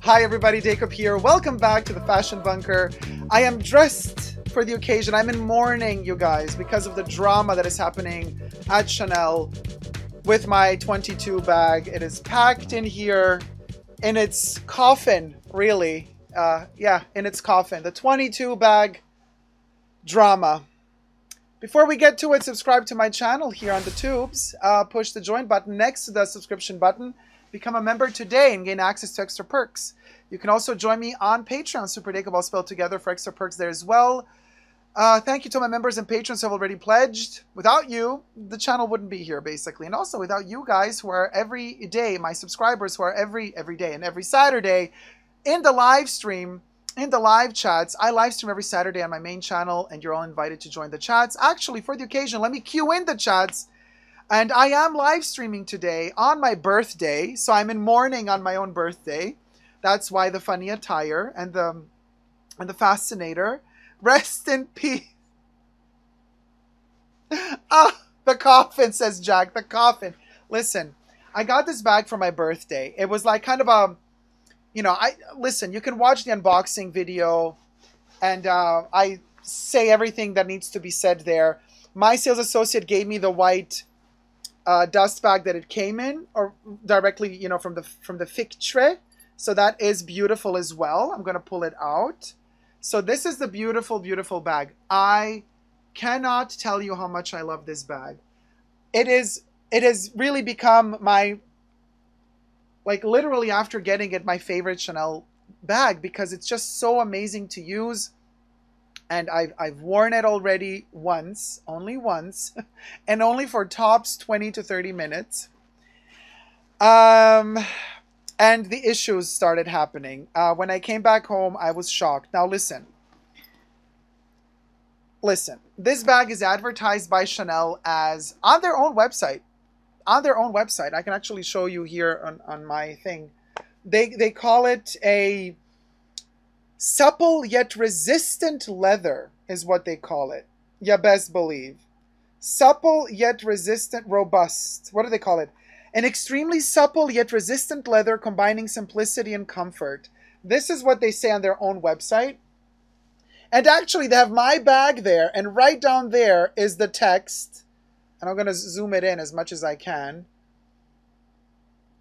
Hi everybody, Dacob here. Welcome back to the Fashion Bunker. I am dressed for the occasion. I'm in mourning, you guys, because of the drama that is happening at Chanel with my 22 bag. It is packed in here in its coffin, really. Yeah, in its coffin. The 22 bag drama. Before we get to it, subscribe to my channel here on the tubes. Push the join button next to the subscription button. Become a member today and gain access to extra perks. You can also join me on Patreon, superdacob all spelled together, for extra perks there as well. Thank you to my members and patrons who have already pledged. Without you, the channel wouldn't be here, basically. And also without you guys who are every day, my subscribers who are every day and every Saturday in the live stream, in the live chats. I live stream every Saturday on my main channel, and you're all invited to join the chats. Actually, for the occasion, let me cue in the chats. And I am live streaming today on my birthday, so I'm in mourning on my own birthday. That's why the funny attire and the fascinator. Rest in peace. Ah, the coffin, says Jack. The coffin. Listen, I got this bag for my birthday. It was like kind of a, you know, listen, you can watch the unboxing video, and I say everything that needs to be said there. My sales associate gave me the white dust bag that it came in, or directly, you know, from the Fictre. So that is beautiful as well. I'm going to pull it out. So this is the beautiful, beautiful bag. I cannot tell you how much I love this bag. It has really become my, like, literally after getting it, my favorite Chanel bag, because it's just so amazing to use. And I've worn it already once, only once, and only for tops 20 to 30 minutes. And the issues started happening. When I came back home, I was shocked. Now listen. Listen, this bag is advertised by Chanel as, on their own website. On their own website. I can actually show you here on my thing. They call it a supple yet resistant leather, is what they call it. You best believe. Supple yet resistant, robust. What do they call it? An extremely supple yet resistant leather combining simplicity and comfort. This is what they say on their own website. And actually, they have my bag there, and right down there is the text. And I'm going to zoom it in as much as I can.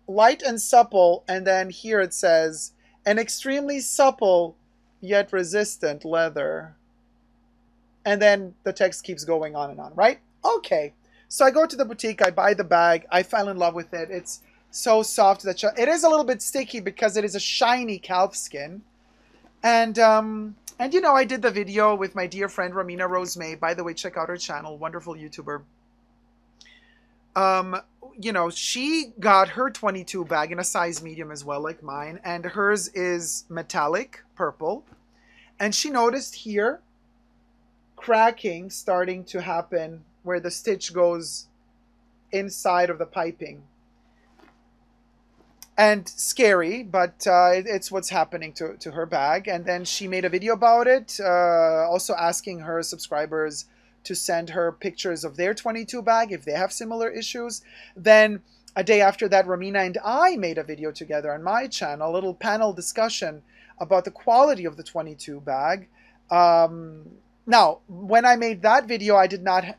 Light and supple, and then here it says, an extremely supple yet resistant leather. And then the text keeps going on and on, right? Okay. So I go to the boutique, I buy the bag, I fell in love with it. It's so soft that it is a little bit sticky because it is a shiny calf skin. And you know, I did the video with my dear friend Romina Rosemay. By the way, check out her channel, wonderful YouTuber. You know, she got her 22 bag in a size medium as well, like mine, and hers is metallic purple. And she noticed here cracking starting to happen where the stitch goes inside of the piping. And scary, but it's what's happening to her bag. And then she made a video about it, also asking her subscribers to send her pictures of their 22 bag if they have similar issues. Then a day after that, Romina and I made a video together on my channel, a little panel discussion about the quality of the 22 bag. Now, when I made that video, I did not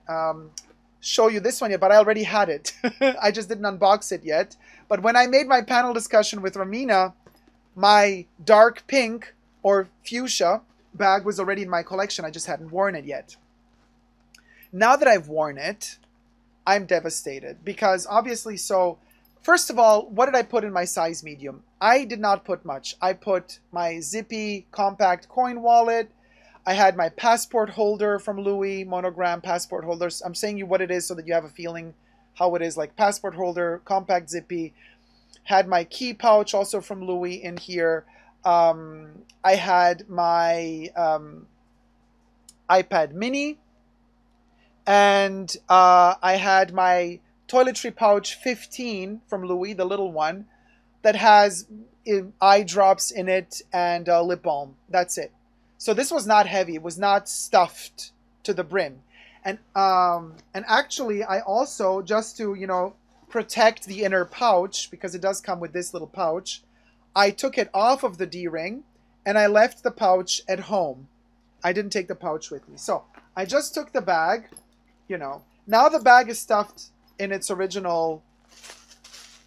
show you this one yet, but I already had it. I just didn't unbox it yet. But when I made my panel discussion with Romina, my dark pink or fuchsia bag was already in my collection. I just hadn't worn it yet. Now that I've worn it, I'm devastated because obviously, so first of all, what did I put in my size medium? I did not put much. I put my zippy compact coin wallet. I had my passport holder from Louis, monogram passport holders. I'm saying you what it is so that you have a feeling how it is, like passport holder, compact zippy. Had my key pouch also from Louis in here. I had my iPad mini. And I had my toiletry pouch 15 from Louis, the little one, that has eye drops in it and lip balm. That's it. So this was not heavy. It was not stuffed to the brim. And actually, I also, just to, you know, protect the inner pouch, because it does come with this little pouch, I took it off of the D-ring and I left the pouch at home. I didn't take the pouch with me. So I just took the bag, you know. Now the bag is stuffed in its original,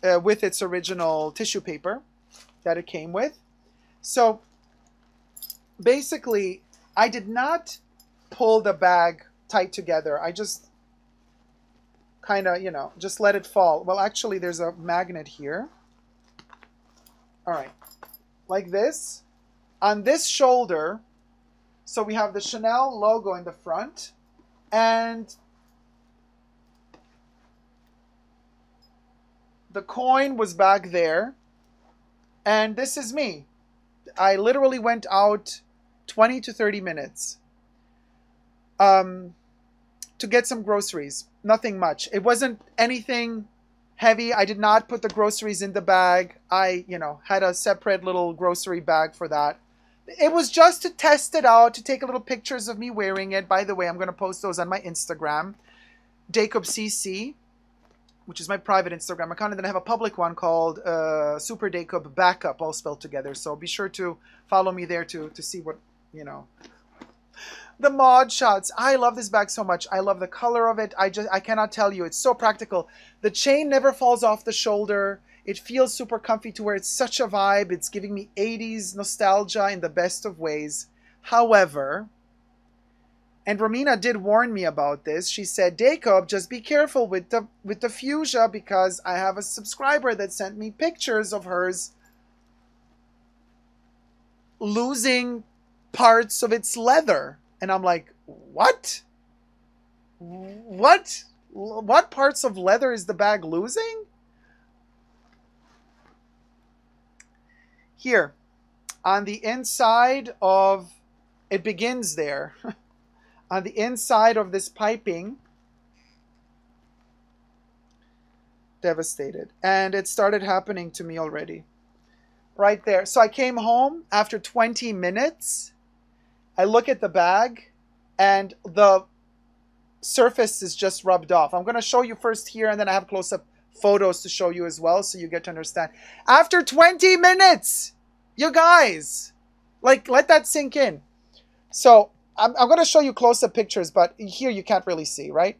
with its original tissue paper that it came with. So basically, I did not pull the bag tight together. I just kind of, you know, just let it fall. Well, actually, there's a magnet here. All right, like this. On this shoulder, so we have the Chanel logo in the front, and the coin was back there, and this is me. I literally went out 20 to 30 minutes to get some groceries. Nothing much. It wasn't anything heavy. I did not put the groceries in the bag. I, you know, had a separate little grocery bag for that. It was just to test it out, to take a little pictures of me wearing it. By the way, I'm going to post those on my Instagram, Dacob CC, which is my private Instagram account, and then I have a public one called superdacob backup, all spelled together. So be sure to follow me there to see what, you know, the mod shots. I love this bag so much. I love the color of it. I cannot tell you. It's so practical. The chain never falls off the shoulder. It feels super comfy to wear. It's such a vibe. It's giving me 80s nostalgia in the best of ways. However, and Romina did warn me about this. She said, Dacob, just be careful with the fuchsia, because I have a subscriber that sent me pictures of hers losing parts of its leather. And I'm like, what? What parts of leather is the bag losing? Here, on the inside of, it begins there. On the inside of this piping, devastated. And it started happening to me already. Right there. So I came home after 20 minutes. I look at the bag and the surface is just rubbed off. I'm going to show you first here, and then I have close-up photos to show you as well, so you get to understand. After 20 minutes, you guys, like, let that sink in. So I'm going to show you close-up pictures, but here you can't really see, right?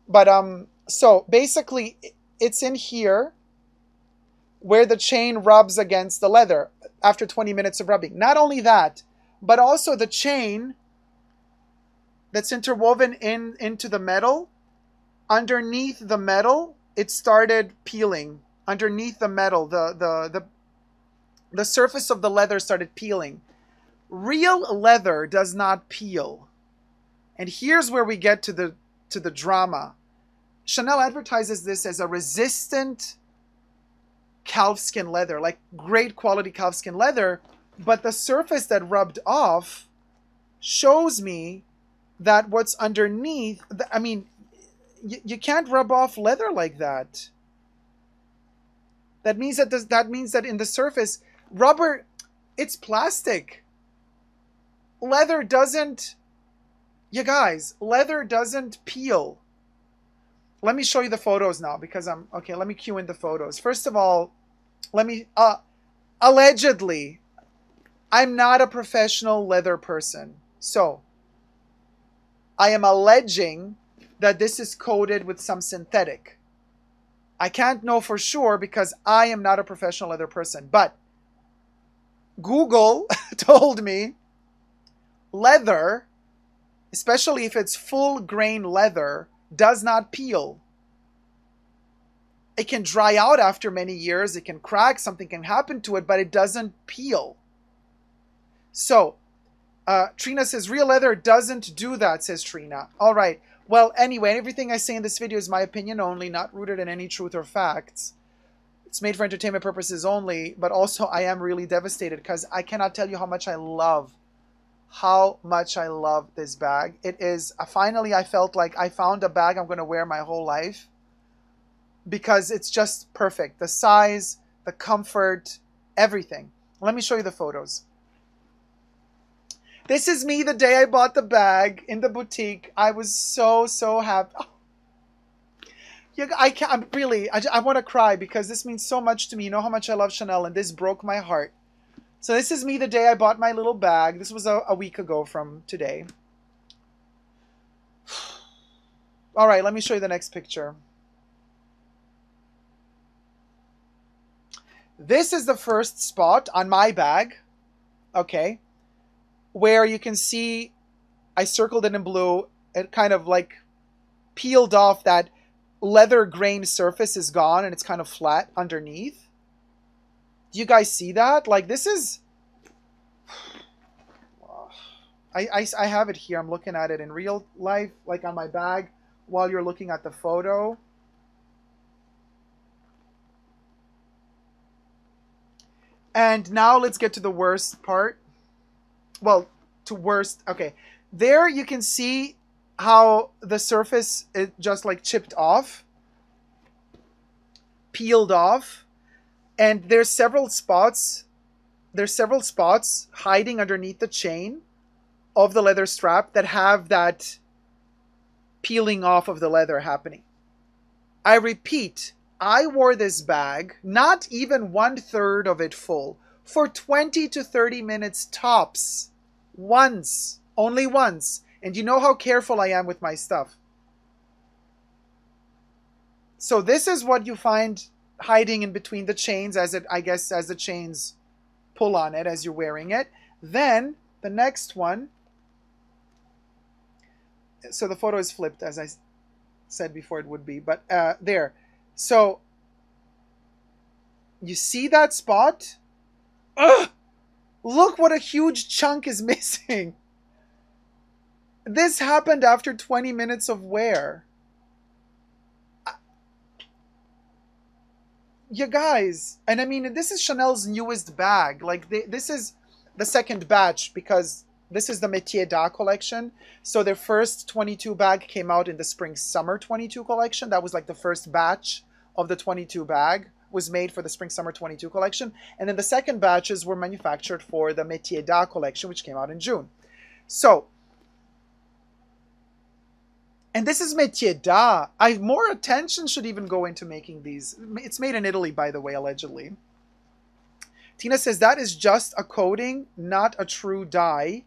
But so basically, it's in here where the chain rubs against the leather after 20 minutes of rubbing. Not only that, but also the chain that's interwoven into the metal, underneath the metal, it started peeling. Underneath the metal, the surface of the leather started peeling. Real leather does not peel. And here's where we get to the drama. Chanel advertises this as a resistant calfskin leather, like great quality calfskin leather, but the surface that rubbed off shows me that what's underneath, I mean, you can't rub off leather like that. That means that in the surface, rubber, it's plastic. Leather doesn't, you guys, leather doesn't peel. Let me show you the photos now, because okay, let me cue in the photos. First of all, let me, allegedly, I'm not a professional leather person. So, I am alleging that this is coated with some synthetic. I can't know for sure because I am not a professional leather person. But Google told me leather, especially if it's full grain leather, does not peel. It can dry out after many years. It can crack. Something can happen to it, but it doesn't peel. So, Trina says, real leather doesn't do that, says Trina. All right. Well, anyway, everything I say in this video is my opinion only, not rooted in any truth or facts. It's made for entertainment purposes only, but also I am really devastated because I cannot tell you how much I love this bag. It is, finally I felt like I found a bag I'm going to wear my whole life because it's just perfect. The size, the comfort, everything. Let me show you the photos. This is me the day I bought the bag in the boutique. I was so happy. Oh. I can't, I'm really, I want to cry because this means so much to me. You know how much I love Chanel, and this broke my heart. So this is me the day I bought my little bag. This was a week ago from today. All right, let me show you the next picture. This is the first spot on my bag, okay, where you can see I circled it in blue. It kind of like peeled off. That leather grain surface is gone and it's kind of flat underneath. Do you guys see that? Like, this is... I have it here. I'm looking at it in real life, like on my bag, while you're looking at the photo. And now let's get to the worst part. Well, to worst. Okay. There you can see how the surface, it just like chipped off. Peeled off. And there's several spots. There's several spots hiding underneath the chain of the leather strap that have that peeling off of the leather happening. I repeat, I wore this bag, not even 1/3 of it full, for 20 to 30 minutes tops. Once. Only once. And you know how careful I am with my stuff. So this is what you find hiding in between the chains, as it, I guess, as the chains pull on it as you're wearing it. Then the next one. So the photo is flipped, as I said before it would be, but there. So you see that spot? Ugh! Look what a huge chunk is missing. This happened after 20 minutes of wear. You guys, and I mean, this is Chanel's newest bag. Like, this is the second batch, because this is the Métier d'Art collection. So their first 22 bag came out in the spring-summer 22 collection. That was like the first batch of the 22 bag was made for the spring-summer 22 collection. And then the second batches were manufactured for the Métier d'Art collection, which came out in June. So, and this is Métier d'Art. More attention should even go into making these. It's made in Italy, by the way, allegedly. Tina says that is just a coating, not a true dye.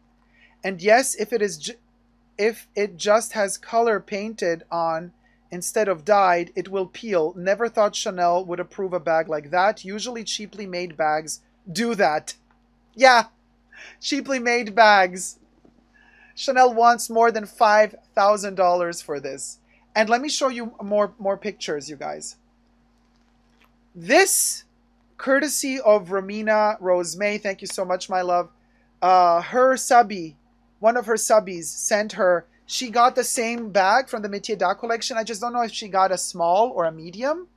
And yes, if it just has color painted on instead of dyed, it will peel. Never thought Chanel would approve a bag like that. Usually cheaply made bags do that. Yeah, cheaply made bags. Chanel wants more than $5,000 for this. And let me show you more pictures, you guys. This, courtesy of Romina Rose May, thank you so much, my love. Her subby, one of her subbies, sent her. She got the same bag from the Métier d'Art collection. I just don't know if she got a small or a medium.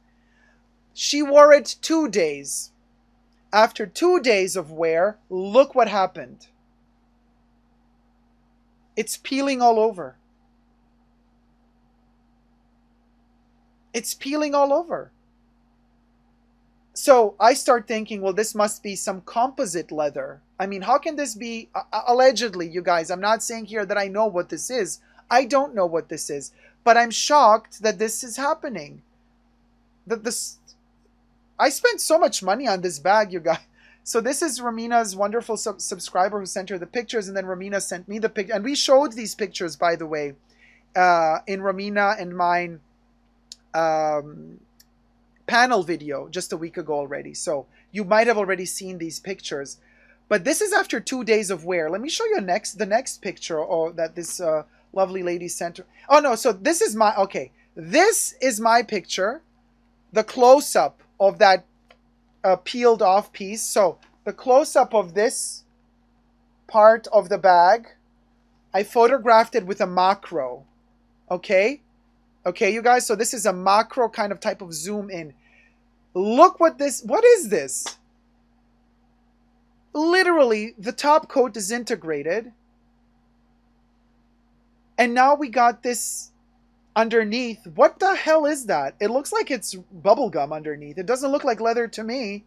She wore it 2 days. After 2 days of wear, look what happened. It's peeling all over. It's peeling all over. So I start thinking, well, this must be some composite leather. I mean, how can this be? Allegedly, you guys, I'm not saying here that I know what this is. I don't know what this is. But I'm shocked that this is happening. I spent so much money on this bag, you guys. So this is Romina's wonderful subscriber who sent her the pictures, and then Romina sent me the picture. And we showed these pictures, by the way, in Romina and mine panel video just a week ago already. So you might have already seen these pictures. But this is after 2 days of wear. Let me show you the next picture that this lovely lady sent her. Oh, no, so this is my, okay. This is my picture, the close-up of that peeled off piece. So the close-up of this part of the bag, I photographed it with a macro. Okay? Okay, you guys? So this is a macro kind of type of zoom in. Look what is this? Literally, the top coat disintegrated. And now we got this underneath. What the hell is that? It looks like it's bubble gum underneath. It doesn't look like leather to me.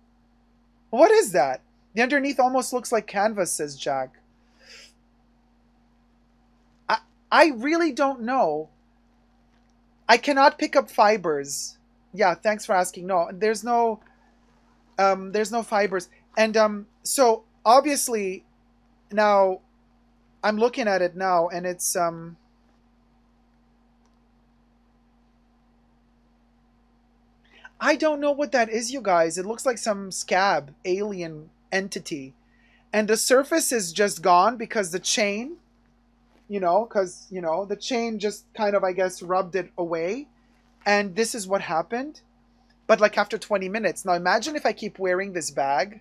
What is that? The underneath almost looks like canvas, says Jack. I really don't know. I cannot pick up fibers. Yeah, thanks for asking. No, there's no fibers. And so obviously now I'm looking at it now, and it's I don't know what that is, you guys. It looks like some scab alien entity. And the surface is just gone because the chain, the chain just kind of, I guess, rubbed it away. And this is what happened. But like after 20 minutes. Now imagine if I keep wearing this bag.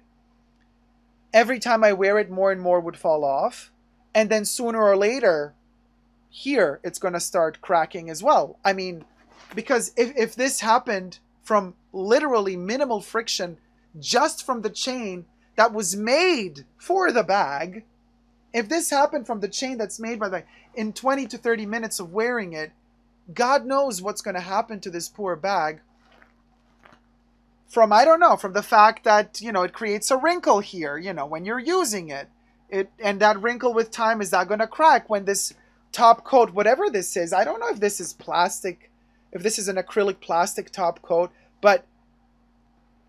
Every time I wear it, more and more would fall off. And then sooner or later, here, it's going to start cracking as well. I mean, because if this happened from literally minimal friction, just from the chain that was made for the bag, if this happened from the chain that's made by the, in 20 to 30 minutes of wearing it, God knows what's going to happen to this poor bag. From, I don't know, from the fact that, it creates a wrinkle here, when you're using it. And that wrinkle with time, is that going to crack when this top coat, whatever this is, I don't know if this is plastic, if this is an acrylic plastic top coat, but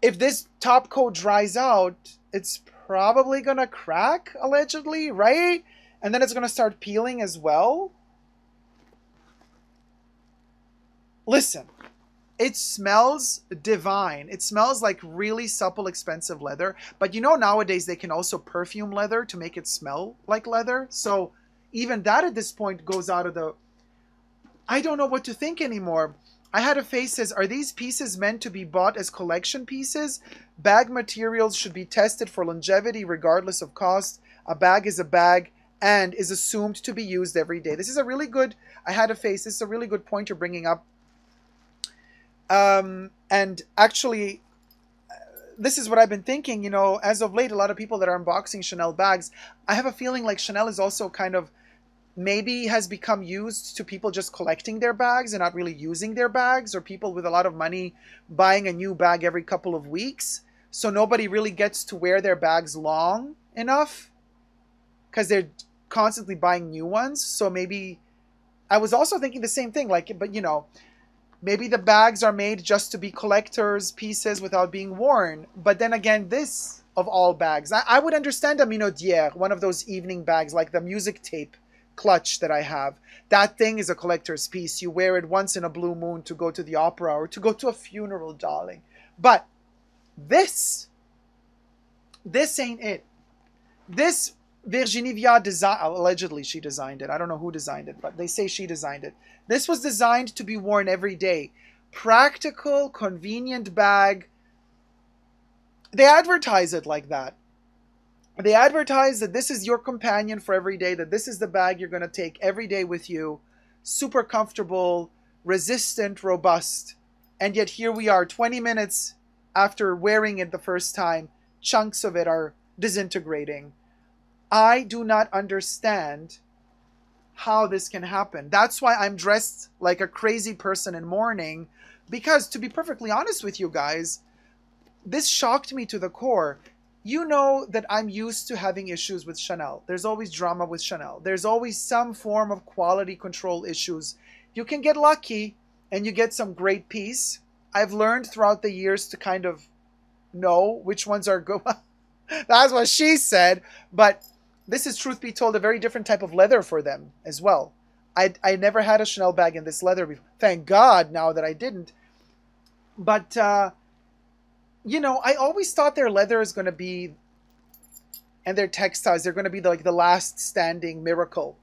if this top coat dries out, it's probably going to crack, allegedly, right? And then it's going to start peeling as well. Listen, it smells divine. It smells like really supple, expensive leather. But nowadays they can also perfume leather to make it smell like leather. So even that at this point goes out of the... I don't know what to think anymore. I had a face says, are these pieces meant to be bought as collection pieces? Bag materials should be tested for longevity regardless of cost. A bag is a bag and is assumed to be used every day. This is a really good... I had a face. This is a really good point you're bringing up. And actually, this is what I've been thinking, as of late, a lot of people that are unboxing Chanel bags, I have a feeling like Chanel is also kind of, maybe has become used to people just collecting their bags and not really using their bags, or people with a lot of money buying a new bag every couple of weeks. So nobody really gets to wear their bags long enough because they're constantly buying new ones. So maybe, I was also thinking the same thing, like, but maybe the bags are made just to be collector's pieces without being worn. But then again, this, of all bags, I would understand a minaudière, one of those evening bags, like the music tape clutch that I have. That thing is a collector's piece. You wear it once in a blue moon to go to the opera or to go to a funeral, darling. But this ain't it. This Virginie Viard design, allegedly she designed it. I don't know who designed it, but they say she designed it. This was designed to be worn every day. Practical, convenient bag. They advertise it like that. They advertise that this is your companion for every day, that this is the bag you're going to take every day with you. Super comfortable, resistant, robust. And yet here we are, 20 minutes after wearing it the first time, chunks of it are disintegrating. I do not understand how this can happen. That's why I'm dressed like a crazy person in mourning, because to be perfectly honest with you guys, this shocked me to the core. You know that I'm used to having issues with Chanel. There's always drama with Chanel. There's always some form of quality control issues. You can get lucky and you get some great piece. I've learned throughout the years to kind of know which ones are good. That's what she said. But this is, truth be told, a very different type of leather for them as well. I never had a Chanel bag in this leather before. Thank God now that I didn't. But, I always thought their leather is going to be, and their textiles, they're going to be like the last standing miracle.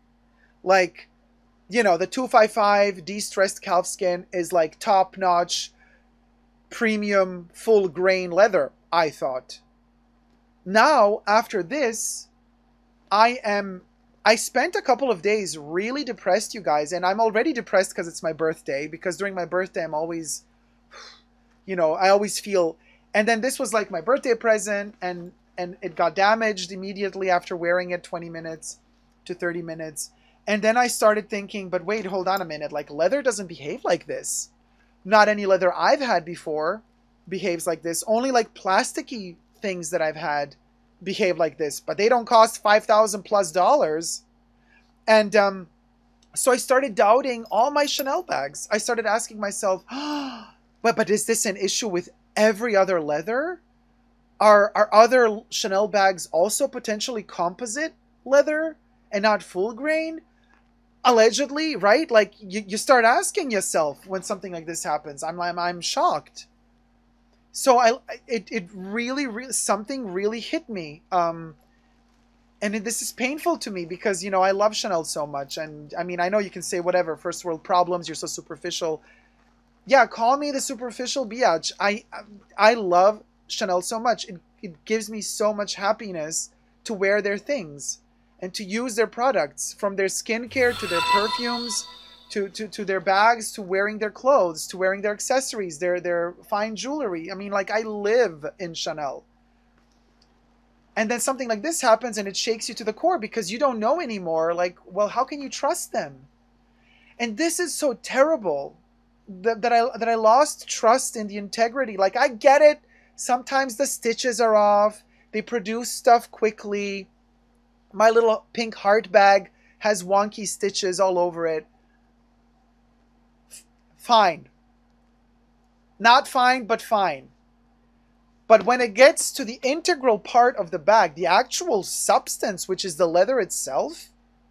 Like, the 255 de-stressed calfskin is like top-notch, premium, full-grain leather, I thought. Now, after this, I spent a couple of days really depressed, you guys, and I'm already depressed because it's my birthday, because during my birthday, I'm always, I always feel, and then this was like my birthday present, and it got damaged immediately after wearing it 20 minutes to 30 minutes. And then I started thinking, but wait, hold on a minute, like leather doesn't behave like this. Not any leather I've had before behaves like this. Only like plasticky things that I've had behave like this, but they don't cost $5,000+ plus. And So I started doubting all my Chanel bags. I started asking myself, but is this an issue with every other leather? Are other Chanel bags also potentially composite leather and not full grain? Allegedly, right? Like you start asking yourself when something like this happens. I'm shocked. So it really something really hit me. And this is painful to me because, you know, I love Chanel so much. And I mean, I know you can say whatever, first world problems, you're so superficial. Yeah, call me the superficial biatch. I love Chanel so much. It gives me so much happiness to wear their things and to use their products, from their skincare to their perfumes, to their bags, to wearing their clothes, to wearing their accessories, their fine jewelry. I mean, like, I live in Chanel. And then something like this happens and it shakes you to the core because you don't know anymore. Like, well, how can you trust them? And this is so terrible that I lost trust in the integrity. Like, I get it. Sometimes the stitches are off. They produce stuff quickly. My little pink heart bag has wonky stitches all over it. Fine. Not fine, but fine. But when it gets to the integral part of the bag, the actual substance, which is the leather itself,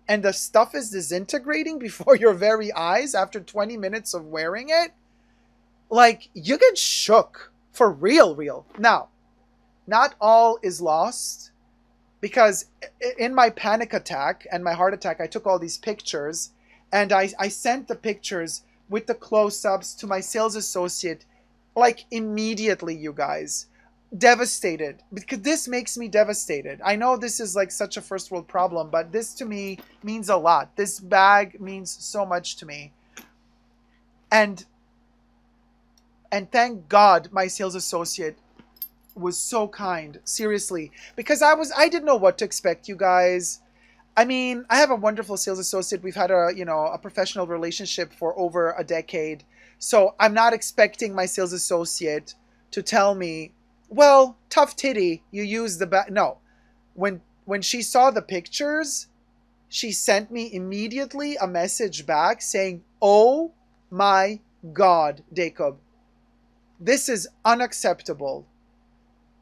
and the stuff is disintegrating before your very eyes after 20 minutes of wearing it, like, you get shook. For real. Now, not all is lost, because in my panic attack and my heart attack, I took all these pictures, and I sent the pictures with the close-ups to my sales associate, like, immediately, you guys. Devastated, because this makes me devastated. I know this is like such a first world problem, but this to me means a lot. This bag means so much to me. And thank God my sales associate was so kind, seriously, because I didn't know what to expect, you guys. I mean, I have a wonderful sales associate. We've had a professional relationship for over a decade. So I'm not expecting my sales associate to tell me, well, tough titty, you use the bag. No. When she saw the pictures, she sent me immediately a message back saying, "Oh my God, Dacob, this is unacceptable.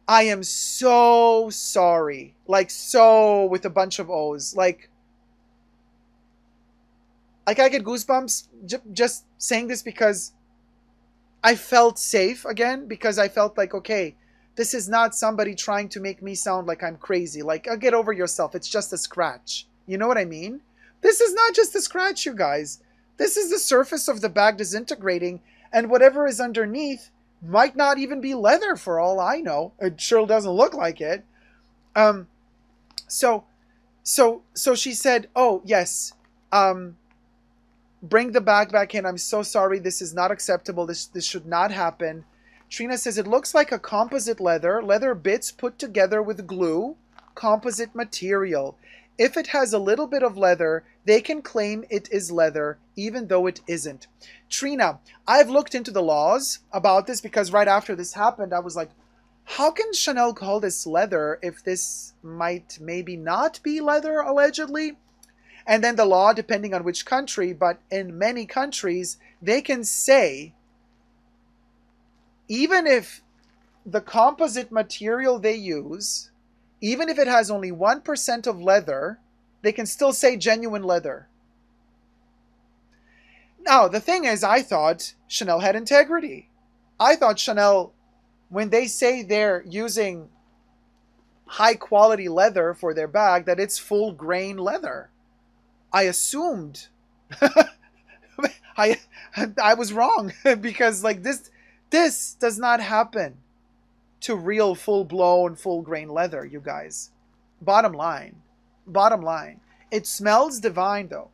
I am so sorry." Like, so, with a bunch of O's. Like I get goosebumps just saying this, because I felt safe again, because I felt like, okay, this is not somebody trying to make me sound like I'm crazy. Like, get over yourself. It's just a scratch. You know what I mean? This is not just a scratch, you guys. This is the surface of the bag disintegrating, and whatever is underneath might not even be leather for all I know. It sure doesn't look like it. So she said, "Oh, yes. Bring the bag back in. I'm so sorry. This is not acceptable. This should not happen." Trina says, "It looks like a composite leather bits put together with glue, composite material. If it has a little bit of leather, they can claim it is leather, even though it isn't." Trina, I've looked into the laws about this, because right after this happened, I was like, how can Chanel call this leather if this might maybe not be leather, allegedly? And then the law, depending on which country, but in many countries, they can say, even if the composite material they use, even if it has only 1% of leather, they can still say genuine leather. Now, the thing is, I thought Chanel had integrity. I thought Chanel, when they say they're using high quality leather for their bag, that it's full grain leather. I assumed I was wrong, because like this does not happen to real full-blown, full-grain leather, you guys. Bottom line. It smells divine, though.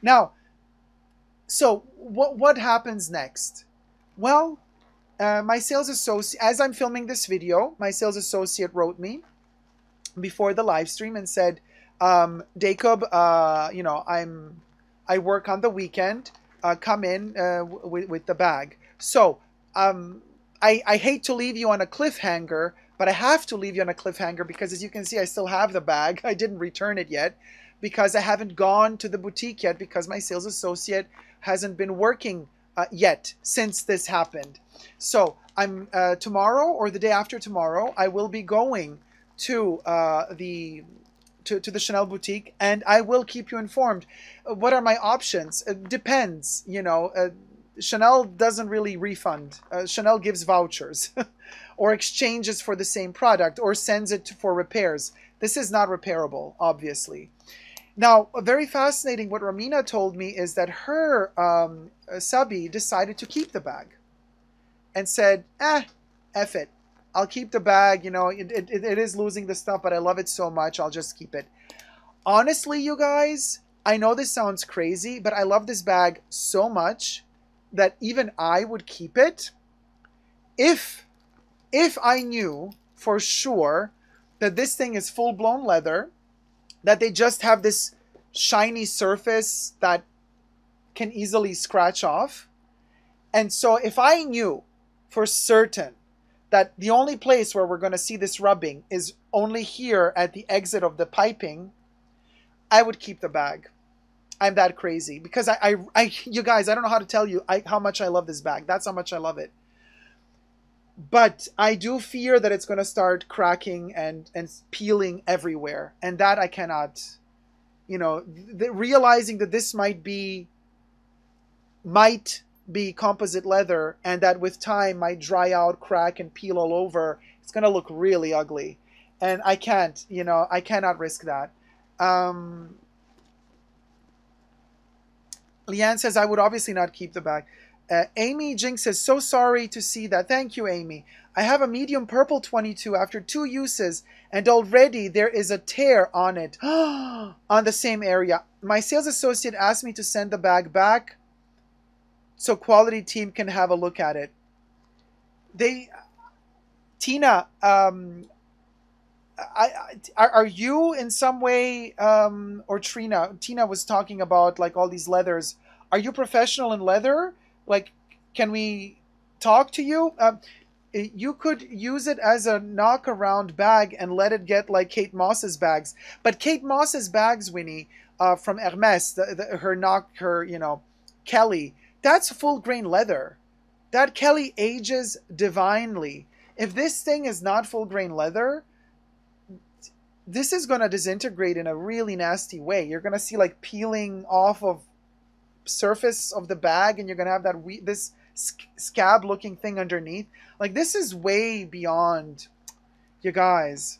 Now, so what happens next? Well, my sales associate, as I'm filming this video, my sales associate wrote me before the live stream and said, "Dacob, I work on the weekend. Come in with the bag." So, I hate to leave you on a cliffhanger, but I have to leave you on a cliffhanger, because as you can see, I still have the bag. I didn't return it yet. because I haven't gone to the boutique yet because my sales associate hasn't been working yet since this happened. So I'm tomorrow or the day after tomorrow, I will be going to the Chanel boutique, and I will keep you informed. What are my options? It depends, you know. Chanel doesn't really refund. Chanel gives vouchers or exchanges for the same product or sends it for repairs. This is not repairable, obviously. Now, very fascinating, what Romina told me is that her subby decided to keep the bag and said, F it. I'll keep the bag. You know, it is losing the stuff, but I love it so much, I'll just keep it. Honestly, you guys, I know this sounds crazy, but I love this bag so much that even I would keep it if I knew for sure that this thing is full-blown leather, that they just have this shiny surface that can easily scratch off. And so if I knew for certain that the only place where we're going to see this rubbing is only here at the exit of the piping, I would keep the bag. I'm that crazy because you guys, I don't know how to tell you how much I love this bag. That's how much I love it. But I do fear that it's going to start cracking and peeling everywhere. And that I cannot, you know, realizing that this might be composite leather and that with time might dry out, crack, and peel all over, it's going to look really ugly. And I can't, you know, I cannot risk that. Leanne says, I would obviously not keep the bag. Amy Jinx says, so sorry to see that. Thank you, Amy. I have a medium purple 22 after 2 uses, and already there is a tear on it. On the same area. My sales associate asked me to send the bag back so quality team can have a look at it. Tina, are you in some way, or Tina was talking about like all these leathers. Are you professional in leather? Like, can we talk to you? You could use it as a knock around bag and let it get like Kate Moss's bags. But Kate Moss's bags, Winnie, from Hermes, her Kelly, that's full grain leather. That Kelly ages divinely. If this thing is not full grain leather, this is going to disintegrate in a really nasty way. You're going to see like peeling off of surface of the bag, and you're going to have this scab looking thing underneath. Like, this is way beyond, you guys.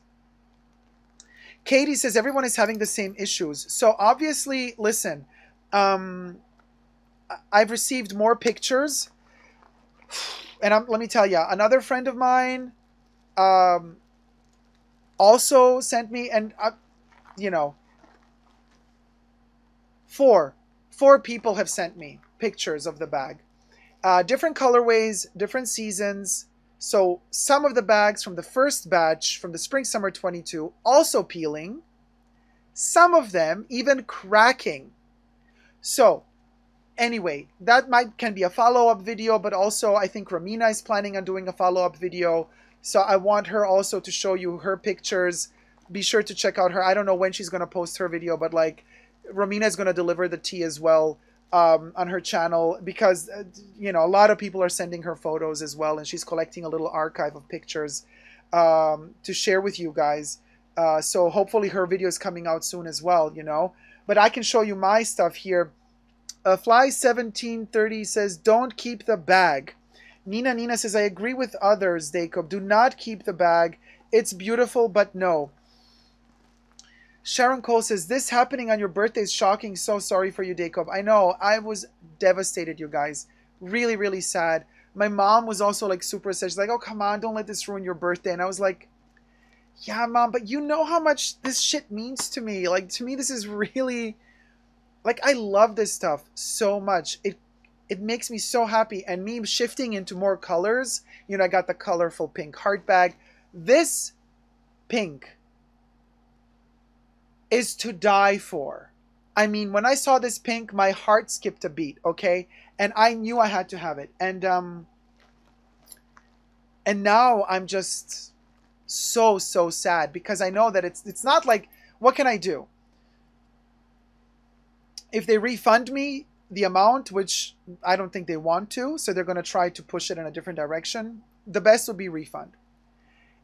Katie says everyone is having the same issues. So obviously, listen, I've received more pictures, and let me tell you, another friend of mine also sent me, and four people have sent me pictures of the bag. Different colorways, different seasons. So some of the bags from the first batch, from the spring-summer 22, also peeling. Some of them even cracking. So anyway, that can be a follow-up video, but also I think Romina is planning on doing a follow-up video. So I want her also to show you her pictures. Be sure to check out her. I don't know when she's going to post her video, but like Romina is going to deliver the tea as well on her channel, because a lot of people are sending her photos as well, and she's collecting a little archive of pictures to share with you guys. So hopefully her video is coming out soon as well, But I can show you my stuff here. Fly1730 says, don't keep the bag. Nina says, I agree with others, Dacob. Do not keep the bag. It's beautiful, but no. Sharon Cole says, this happening on your birthday is shocking. So sorry for you, Dacob. I know. I was devastated, you guys. Really, really sad. My mom was also like super sad. She's like, oh, come on, don't let this ruin your birthday. And I was like, yeah, Mom, but you know how much this shit means to me. Like, to me, this is really, like, I love this stuff so much. It makes me so happy. And me shifting into more colors, I got the colorful pink heart bag. This pink is to die for. I mean, when I saw this pink, my heart skipped a beat, okay? And I knew I had to have it. And now I'm just so sad, because I know that it's not like, what can I do? If they refund me the amount, which I don't think they want to, so they're going to try to push it in a different direction, the best would be refund.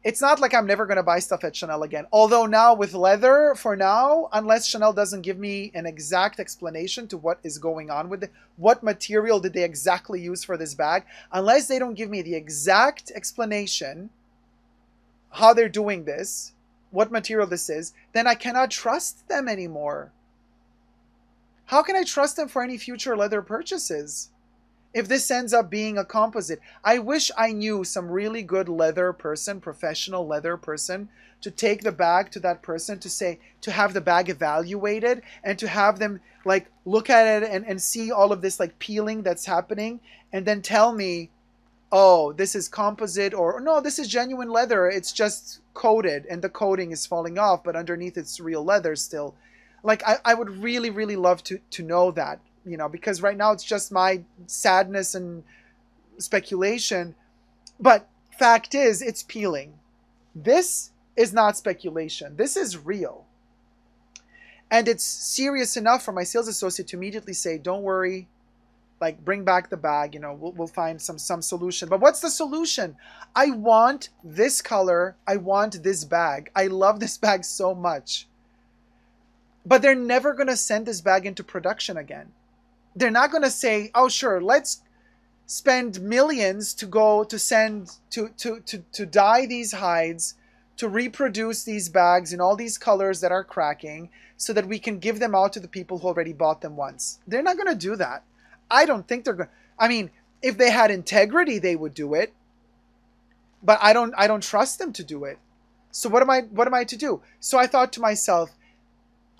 It's not like I'm never going to buy stuff at Chanel again. Although now with leather, for now, unless Chanel doesn't give me an exact explanation to what is going on with it, what material did they exactly use for this bag, unless they don't give me the exact explanation how they're doing this, what material this is, then I cannot trust them anymore. How can I trust them for any future leather purchases if this ends up being a composite? I wish I knew some really good leather person, professional leather person, to take the bag to that person to say, to have the bag evaluated and to have them like look at it and see all of this like peeling that's happening and then tell me, oh, this is composite, or no, this is genuine leather. It's just coated and the coating is falling off, but underneath it's real leather still. Like, I would really, really love to know that, you know, because right now it's just my sadness and speculation. But fact is, it's peeling. This is not speculation. This is real. And it's serious enough for my sales associate to immediately say, don't worry, like, bring back the bag, you know, we'll find some solution. But what's the solution? I want this color. I want this bag. I love this bag so much. But they're never going to send this bag into production again. They're not going to say, oh, sure, let's spend millions to go to send, to dye these hides, to reproduce these bags in all these colors that are cracking so that we can give them out to the people who already bought them once. They're not going to do that. I don't think they're going to. I mean, if they had integrity, they would do it. But I don't trust them to do it. So what am I to do? So I thought to myself,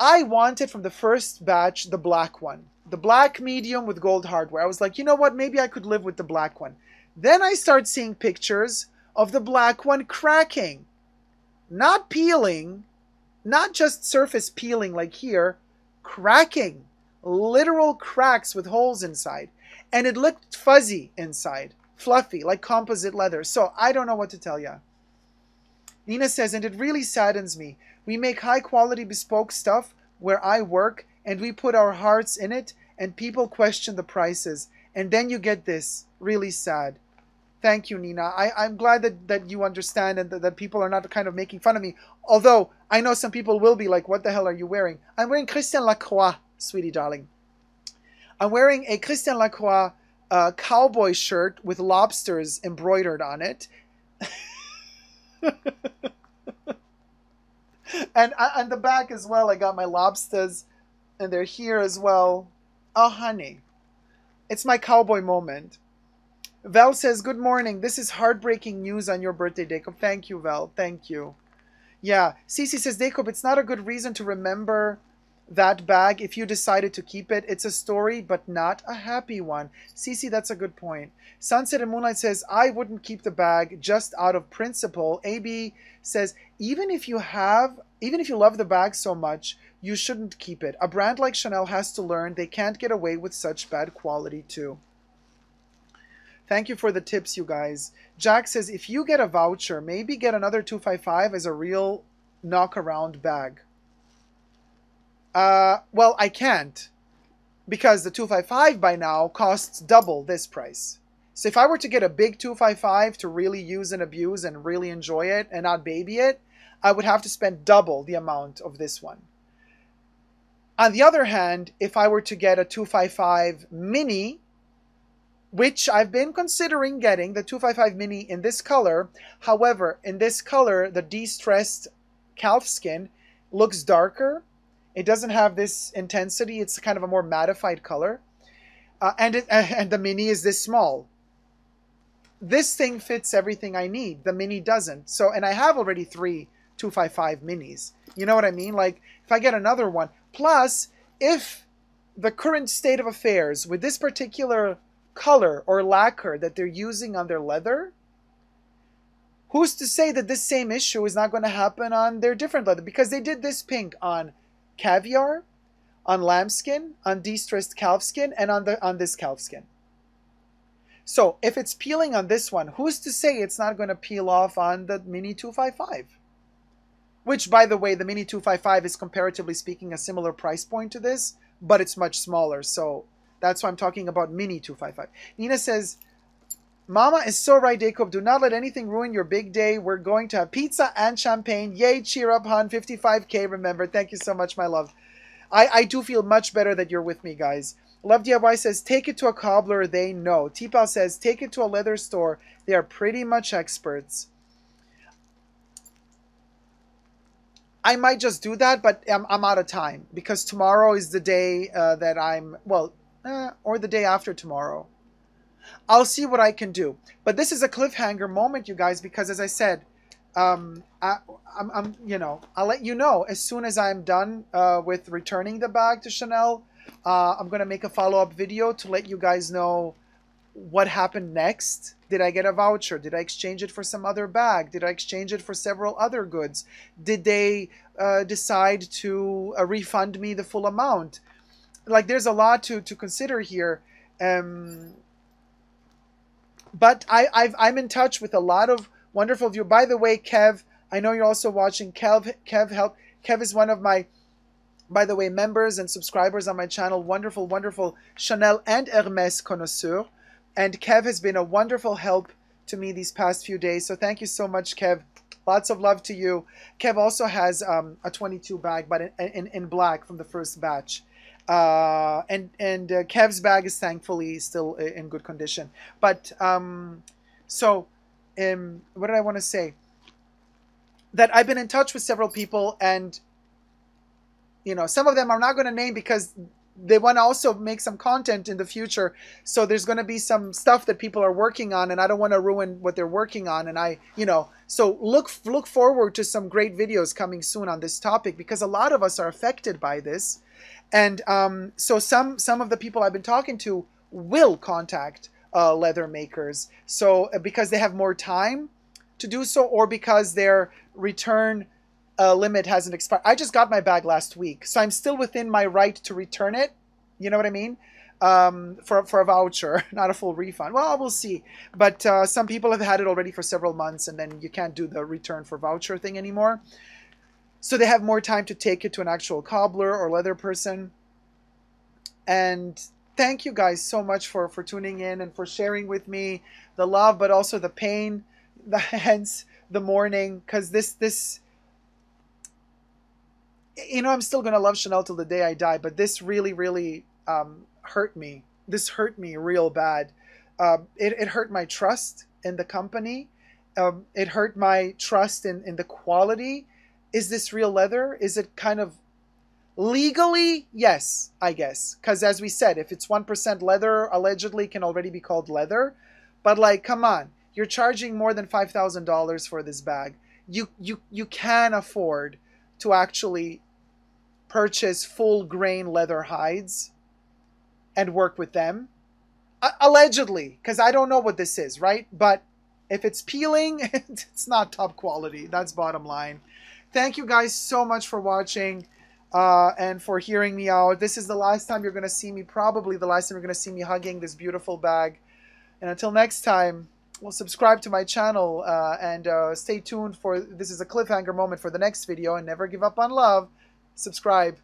I wanted from the first batch the black one. The black medium with gold hardware. I was like, you know what? Maybe I could live with the black one. Then I start seeing pictures of the black one cracking. Not peeling. Not just surface peeling like here. Cracking. Literal cracks with holes inside. And it looked fuzzy inside. Fluffy, like composite leather. So I don't know what to tell you. Nina says, and it really saddens me. We make high quality bespoke stuff where I work and we put our hearts in it and people question the prices. And then you get this. Really sad. Thank you, Nina. I'm glad that you understand and that people are not kind of making fun of me. Although I know some people will be like, what the hell are you wearing? I'm wearing Christian Lacroix, sweetie darling. I'm wearing a Christian Lacroix cowboy shirt with lobsters embroidered on it. And the back as well, I got my lobsters, and they're here as well. Oh, honey. It's my cowboy moment. Val says, good morning. This is heartbreaking news on your birthday, Dacob. Thank you, Val. Thank you. Yeah. Cece says, Dacob, it's not a good reason to remember that bag if you decided to keep it. It's a story, but not a happy one. Cece, that's a good point. Sunset and Moonlight says, I wouldn't keep the bag just out of principle. AB says, even if you love the bag so much, you shouldn't keep it. A brand like Chanel has to learn they can't get away with such bad quality too. Thank you for the tips, you guys. Jack says, if you get a voucher, maybe get another 255 as a real knock-around bag. Well, I can't, because the 255 by now costs double this price. So if I were to get a big 255 to really use and abuse and really enjoy it and not baby it, I would have to spend double the amount of this one. On the other hand, if I were to get a 255 mini, which I've been considering getting, the 255 mini in this color. However, in this color, the de-stressed calf skin looks darker. It doesn't have this intensity. It's kind of a more mattified color. And the mini is this small. This thing fits everything I need. The mini doesn't. So, and I have already 3 255 minis. You know what I mean? Like, if I get another one. Plus, if the current state of affairs with this particular color or lacquer that they're using on their leather, who's to say that this same issue is not going to happen on their different leather? Because they did this pink on caviar, on lambskin, on de-stressed calf skin, and on this calf skin. So if it's peeling on this one, who's to say it's not going to peel off on the Mini 255? Which, by the way, the Mini 255 is comparatively speaking a similar price point to this, but it's much smaller. So that's why I'm talking about mini 255. Nina says, Mama is so right, Dacob. Do not let anything ruin your big day. We're going to have pizza and champagne. Yay, cheer up, hon. 55K, remember. Thank you so much, my love. I do feel much better that you're with me, guys. Love DIY says, take it to a cobbler. They know. T-Pal says, take it to a leather store. They are pretty much experts. I might just do that, but I'm out of time. Because tomorrow is the day that I'm... Well, or the day after tomorrow. I'll see what I can do. But this is a cliffhanger moment, you guys, because as I said, I'm you know, I'll let you know as soon as I'm done with returning the bag to Chanel. I'm gonna make a follow-up video to let you guys know what happened next. Did I get a voucher? Did I exchange it for some other bag? Did I exchange it for several other goods? Did they decide to refund me the full amount? Like, there's a lot to consider here. But I'm in touch with a lot of wonderful viewers. By the way, Kev, I know you're also watching. Kev is one of my, by the way, members and subscribers on my channel. Wonderful, wonderful Chanel and Hermès connoisseur. And Kev has been a wonderful help to me these past few days. So thank you so much, Kev. Lots of love to you. Kev also has a 22 bag, but in black from the first batch. Kev's bag is thankfully still in good condition. But what did I want to say? That I've been in touch with several people, and you know, some of them I'm not going to name because they want to also make some content in the future. So there's going to be some stuff that people are working on, and I don't want to ruin what they're working on. And so look forward to some great videos coming soon on this topic, because a lot of us are affected by this. And so some of the people I've been talking to will contact leather makers. So because they have more time to do so, or because their return limit hasn't expired. I just got my bag last week, so I'm still within my right to return it. You know what I mean? For a voucher, not a full refund. Well, we'll see. But some people have had it already for several months, and then you can't do the return for voucher thing anymore. So they have more time to take it to an actual cobbler or leather person. And thank you guys so much for tuning in and for sharing with me the love, but also the pain, hence the mourning. Because this, you know, I'm still going to love Chanel till the day I die. But this really, really hurt me. This hurt me real bad. It hurt my trust in the company. It hurt my trust in the quality. Is this real leather? Is it kind of legally? Yes, I guess. Because as we said, if it's 1% leather, allegedly can already be called leather. But like, come on. You're charging more than $5,000 for this bag. You can afford to actually purchase full grain leather hides and work with them. Allegedly. Because I don't know what this is, right? But if it's peeling, it's not top quality. That's bottom line. Thank you guys so much for watching and for hearing me out. This is the last time you're going to see me, probably the last time you're going to see me hugging this beautiful bag. And until next time, well, subscribe to my channel and stay tuned for, this is a cliffhanger moment for the next video, and never give up on love. Subscribe.